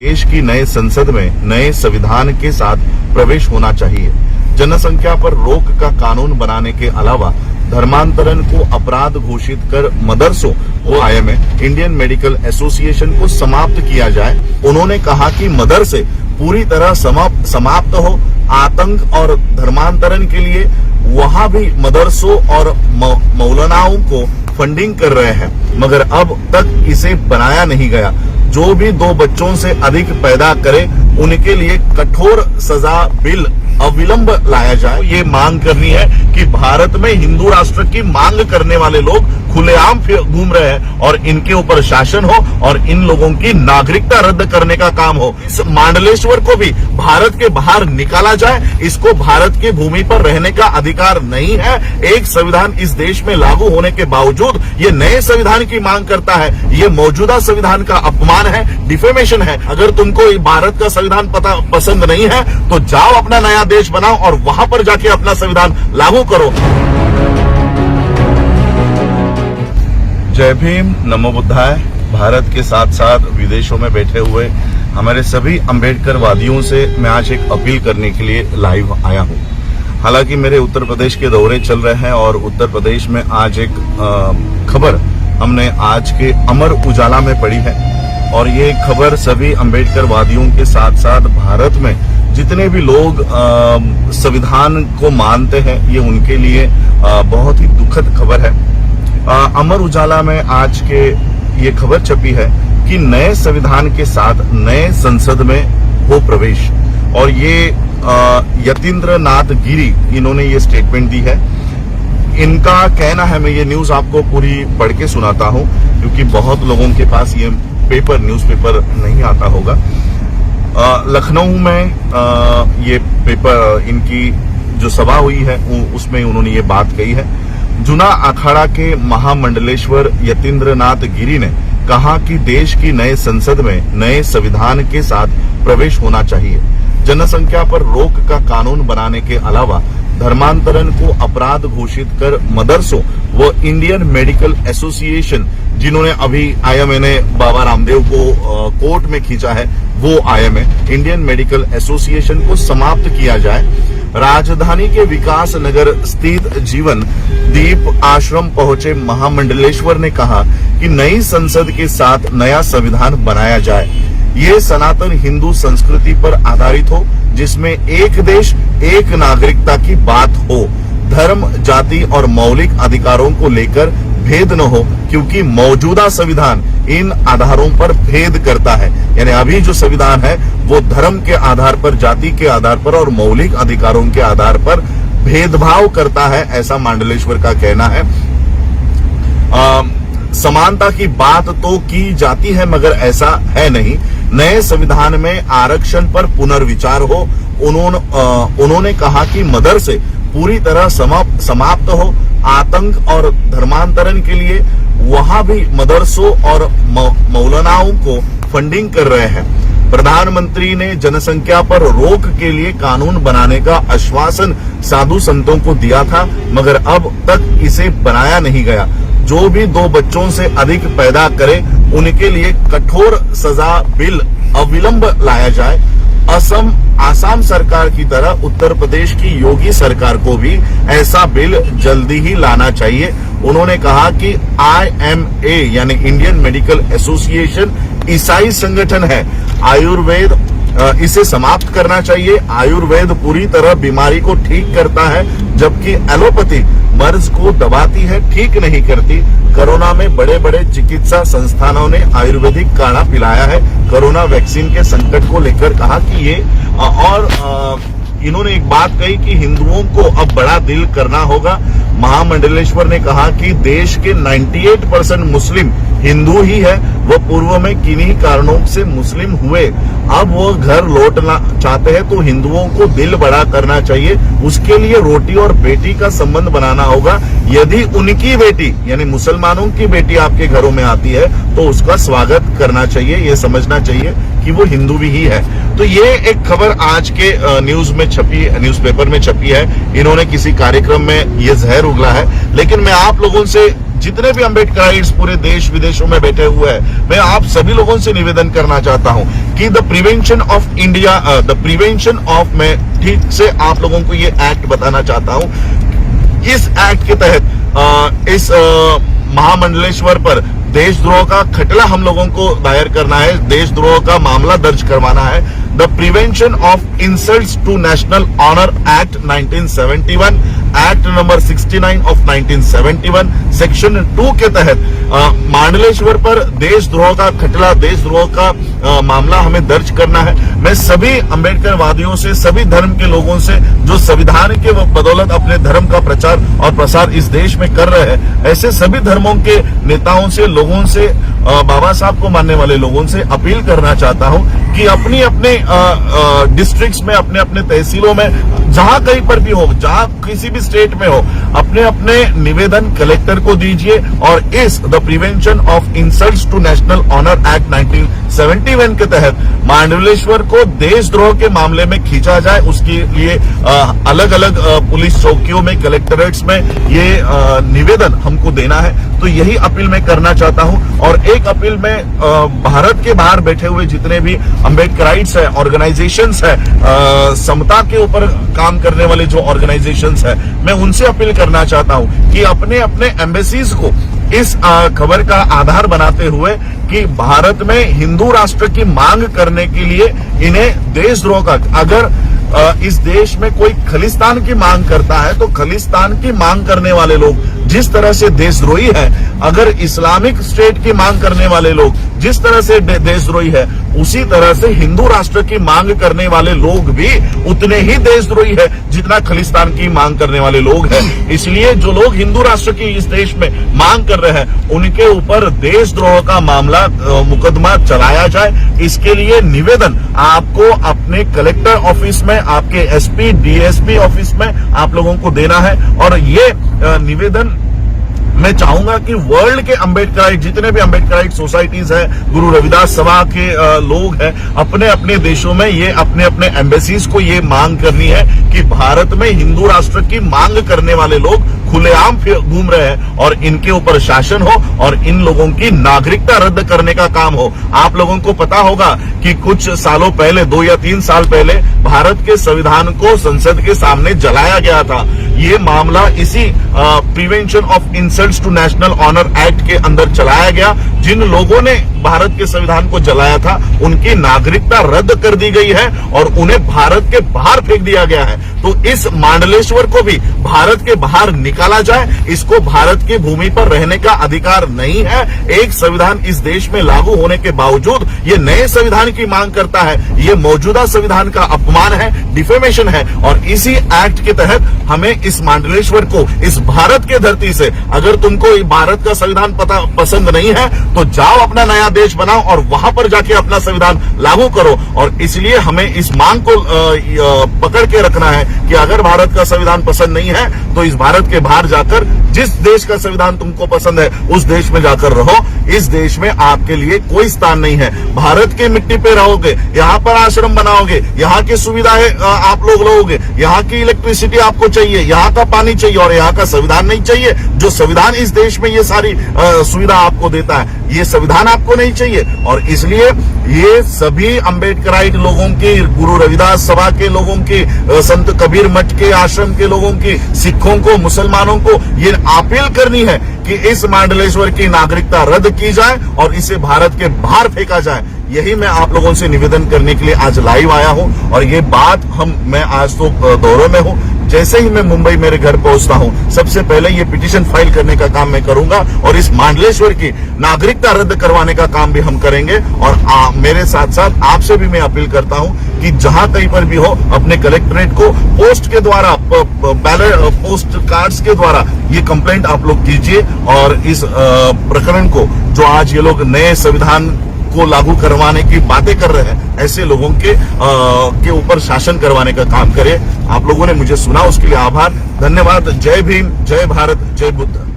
देश की नए संसद में नए संविधान के साथ प्रवेश होना चाहिए। जनसंख्या पर रोक का कानून बनाने के अलावा धर्मांतरण को अपराध घोषित कर मदरसों को आईएमए इंडियन मेडिकल एसोसिएशन को समाप्त किया जाए। उन्होंने कहा कि मदरसे पूरी तरह समाप्त हो। आतंक और धर्मांतरण के लिए वहां भी मदरसों और मौलानाओं को फंडिंग कर रहे हैं, मगर अब तक इसे बनाया नहीं गया। जो भी 2 बच्चों से अधिक पैदा करे उनके लिए कठोर सजा बिल अविलंब लाया जाए। ये मांग करनी है कि भारत में हिंदू राष्ट्र की मांग करने वाले लोग खुलेआम घूम रहे हैं और इनके ऊपर शासन हो और इन लोगों की नागरिकता रद्द करने का काम हो। इस मांडलेश्वर को भी भारत के बाहर निकाला जाए। इसको भारत की भूमि पर रहने का अधिकार नहीं है। एक संविधान इस देश में लागू होने के बावजूद ये नए संविधान की मांग करता है। ये मौजूदा संविधान का अपमान है, डिफेमेशन है। अगर तुमको भारत का संविधान पसंद नहीं है तो जाओ अपना नया देश बनाओ और वहां पर जाके अपना संविधान लागू करो। जय भीम, नमो बुद्धाय। भारत के साथ साथ विदेशों में बैठे हुए हमारे सभी अम्बेडकर वादियों से मैं आज एक अपील करने के लिए लाइव आया हूं। हालांकि मेरे उत्तर प्रदेश के दौरे चल रहे हैं और उत्तर प्रदेश में आज एक खबर हमने आज के अमर उजाला में पढ़ी है और ये खबर सभी अम्बेडकर वादियों के साथ साथ भारत में जितने भी लोग संविधान को मानते हैं ये उनके लिए बहुत ही दुखद खबर है। अमर उजाला में आज के ये खबर छपी है कि नए संविधान के साथ नए संसद में हो प्रवेश, और ये यतीन्द्र नाथ गिरी इन्होंने ये स्टेटमेंट दी है। इनका कहना है, मैं ये न्यूज आपको पूरी पढ़ के सुनाता हूं क्योंकि बहुत लोगों के पास ये न्यूज़पेपर नहीं आता होगा। लखनऊ में ये पेपर इनकी जो सभा हुई है उसमें उन्होंने ये बात कही है। जुना अखाड़ा के महामंडलेश्वर यतीन्द्र नाथ गिरी ने कहा कि देश की नए संसद में नए संविधान के साथ प्रवेश होना चाहिए। जनसंख्या पर रोक का कानून बनाने के अलावा धर्मांतरण को अपराध घोषित कर मदरसों व इंडियन मेडिकल एसोसिएशन, जिन्होंने अभी आईएमए ने बाबा रामदेव को कोर्ट में खींचा है, वो आईएमए इंडियन मेडिकल एसोसिएशन को समाप्त किया जाए। राजधानी के विकास नगर स्थित जीवन दीप आश्रम पहुंचे महामंडलेश्वर ने कहा कि नई संसद के साथ नया संविधान बनाया जाए। ये सनातन हिंदू संस्कृति पर आधारित हो, जिसमें एक देश एक नागरिकता की बात हो। धर्म, जाति और मौलिक अधिकारों को लेकर भेद न हो, क्योंकि मौजूदा संविधान इन आधारों पर भेद करता है। यानी अभी जो संविधान है वो धर्म के आधार पर, जाति के आधार पर और मौलिक अधिकारों के आधार पर भेदभाव करता है, ऐसा मांडलेश्वर का कहना है। समानता की बात तो की जाती है मगर ऐसा है नहीं। नए संविधान में आरक्षण पर पुनर्विचार हो। उन्होंने कहा कि मदरसे पूरी तरह समाप्त हो। आतंक और धर्मांतरण के लिए वहां भी मदरसों और मौलानाओं को फंडिंग कर रहे हैं। प्रधानमंत्री ने जनसंख्या पर रोक के लिए कानून बनाने का आश्वासन साधु संतों को दिया था, मगर अब तक इसे बनाया नहीं गया। जो भी 2 बच्चों से अधिक पैदा करे उनके लिए कठोर सजा बिल अविलंब लाया जाए। आसाम सरकार की तरह उत्तर प्रदेश की योगी सरकार को भी ऐसा बिल जल्दी ही लाना चाहिए। उन्होंने कहा कि आईएमए यानी इंडियन मेडिकल एसोसिएशन ईसाई संगठन है। आयुर्वेद इसे समाप्त करना चाहिए। आयुर्वेद पूरी तरह बीमारी को ठीक करता है, जबकि एलोपैथी मर्ज को दबाती है, ठीक नहीं करती। कोरोना में बड़े बड़े चिकित्सा संस्थानों ने आयुर्वेदिक काढ़ा पिलाया है। कोरोना वैक्सीन के संकट को लेकर कहा कि ये और इन्होंने एक बात कही कि हिंदुओं को अब बड़ा दिल करना होगा। महामंडलेश्वर ने कहा कि देश के 98% मुस्लिम हिंदू ही है। वो पूर्व में किन्हीं कारणों से मुस्लिम हुए, अब वो घर लौटना चाहते हैं, तो हिंदुओं को दिल बड़ा करना चाहिए। उसके लिए रोटी और बेटी का संबंध बनाना होगा। यदि उनकी बेटी यानी मुसलमानों की बेटी आपके घरों में आती है तो उसका स्वागत करना चाहिए। ये समझना चाहिए कि वो हिंदू भी ही है। तो ये एक खबर आज के न्यूज़पेपर में छपी है। इन्होंने किसी कार्यक्रम में ये जहर उगला है, लेकिन मैं आप लोगों से जितने भी अम्बेडकराइट्स पूरे देश विदेशों में बैठे हुए हैं, मैं आप सभी लोगों से निवेदन करना चाहता हूं कि the prevention of India, the prevention of, मैं ठीक से आप लोगों को ये एक्ट बताना चाहता हूं। इस एक्ट के तहत इस महामंडलेश्वर पर देशद्रोह का खटला हम लोगों को दायर करना है, देशद्रोह का मामला दर्ज करवाना है। The prevention of insults to national honour act 1971, act number 69 of 1971 section 2 के तहत मांडलेश्वर पर देशद्रोह का खटला, देशद्रोह का मामला हमें दर्ज करना है। मैं सभी अम्बेडकर वादियों से, सभी धर्म के लोगों से जो संविधान के बदौलत अपने धर्म का प्रचार और प्रसार इस देश में कर रहे हैं, ऐसे सभी धर्मों के नेताओं से, लोगों से, बाबा साहब को मानने वाले लोगों से अपील करना चाहता हूं कि अपनी अपने डिस्ट्रिक्ट्स में, अपने अपने तहसीलों में, जहां कहीं पर भी हो, जहां किसी भी स्टेट में हो, अपने अपने निवेदन कलेक्टर को दीजिए और इस the prevention of insults to national honour act 1971 के तहत मांडलेश्वर को देशद्रोह के मामले में खींचा जाए। उसके लिए अलग अलग पुलिस चौकियों में, कलेक्टरेट्स में ये निवेदन हमको देना है। तो यही अपील मैं करना चाहता हूं। और एक अपील में भारत के बाहर बैठे हुए जितने भी अम्बेडकराइट्स है, ऑर्गेनाइजेशंस है, समता के ऊपर काम करने वाले जो ऑर्गेनाइजेशंस है, मैं उनसे अपील करना चाहता हूं कि अपने अपने एम्बेसीज को इस खबर का आधार बनाते हुए कि भारत में हिंदू राष्ट्र की मांग करने के लिए इन्हें देशद्रोह का, अगर इस देश में कोई खलिस्तान की मांग करता है तो खलिस्तान की मांग करने वाले लोग जिस तरह से देशद्रोही है, अगर इस्लामिक स्टेट की मांग करने वाले लोग जिस तरह से देशद्रोही है, उसी तरह से हिंदू राष्ट्र की मांग करने वाले लोग भी उतने ही देशद्रोही है जितना खलिस्तान की मांग करने वाले लोग हैं। इसलिए जो लोग हिंदू राष्ट्र की इस देश में मांग कर रहे हैं, उनके ऊपर देशद्रोह का मामला, मुकदमा चलाया जाए। इसके लिए निवेदन आपको अपने कलेक्टर ऑफिस में, आपके एसपी, डीएसपी ऑफिस में आप लोगों को देना है। और ये निवेदन मैं चाहूंगा कि वर्ल्ड के अम्बेडकराइट, जितने भी अम्बेडकराइट सोसाइटीज हैं, गुरु रविदास सभा के लोग हैं, अपने अपने देशों में ये अपने अपने एम्बेसीज को ये मांग करनी है कि भारत में हिंदू राष्ट्र की मांग करने वाले लोग खुलेआम घूम रहे हैं और इनके ऊपर शासन हो और इन लोगों की नागरिकता रद्द करने का काम हो। आप लोगों को पता होगा कि कुछ सालों पहले, 2 या 3 साल पहले, भारत के संविधान को संसद के सामने जलाया गया था। ये मामला इसी prevention of insults to national honour act के अंदर चलाया गया। जिन लोगों ने भारत के संविधान को जलाया था, उनकी नागरिकता रद्द कर दी गई है और उन्हें भारत के बाहर फेंक दिया गया है। तो इस मांडलेश्वर को भी भारत के बाहर निकाला जाए। इसको भारत की भूमि पर रहने का अधिकार नहीं है। एक संविधान इस देश में लागू होने के बावजूद ये नए संविधान की मांग करता है। ये मौजूदा संविधान का अपमान है, डिफेमेशन है। और इसी एक्ट के तहत हमें इस मांडलेश्वर को, इस भारत के धरती से, अगर तुमको भारत का संविधान पसंद नहीं है तो जाओ अपना नया देश बनाओ और वहां पर जाके अपना संविधान लागू करो। और इसलिए हमें इस मांग को पकड़ के रखना है कि अगर भारत का संविधान पसंद नहीं है तो इस भारत के बाहर जाकर जिस देश का संविधान तुमको पसंद है उस देश में जाकर रहो। इस देश में आपके लिए कोई स्थान नहीं है। भारत की मिट्टी पे रहोगे, यहाँ पर आश्रम बनाओगे, यहाँ की सुविधाएं आप लोग लोगे, यहाँ की इलेक्ट्रिसिटी आपको चाहिए, यहाँ का पानी चाहिए और यहाँ का संविधान नहीं चाहिए। जो संविधान इस देश में ये सारी सुविधा आपको देता है, ये संविधान आपको नहीं चाहिए। और इसलिए ये सभी अम्बेडकराइट लोगों की, गुरु रविदास सभा के लोगों की, संत कबीर मठ के आश्रम के लोगों की, सिखों को, मुसलमानों को ये अपील करनी है कि इस मांडलेश्वर की नागरिकता रद्द की जाए और इसे भारत के बाहर फेंका जाए। यही मैं आप लोगों से निवेदन करने के लिए आज लाइव आया हूं। और ये बात मैं आज तो दौरे में हूं, जैसे ही मैं मुंबई मेरे घर पहुंचता हूं, सबसे पहले ये पिटीशन फाइल करने का काम मैं करूंगा और इस मांडलेश्वर की नागरिकता रद्द करवाने का काम भी हम करेंगे। और मेरे साथ साथ आपसे भी मैं अपील करता हूं कि जहां कहीं पर भी हो, अपने कलेक्ट्रेट को पोस्ट के द्वारा, बैलेट पोस्ट कार्ड्स के द्वारा ये कंप्लेंट आप लोग कीजिए और इस प्रकरण को, जो आज ये लोग नए संविधान को लागू करवाने की बातें कर रहे हैं, ऐसे लोगों के ऊपर शासन करवाने का काम करें। आप लोगों ने मुझे सुना, उसके लिए आभार, धन्यवाद। जय भीम, जय भारत, जय बुद्ध।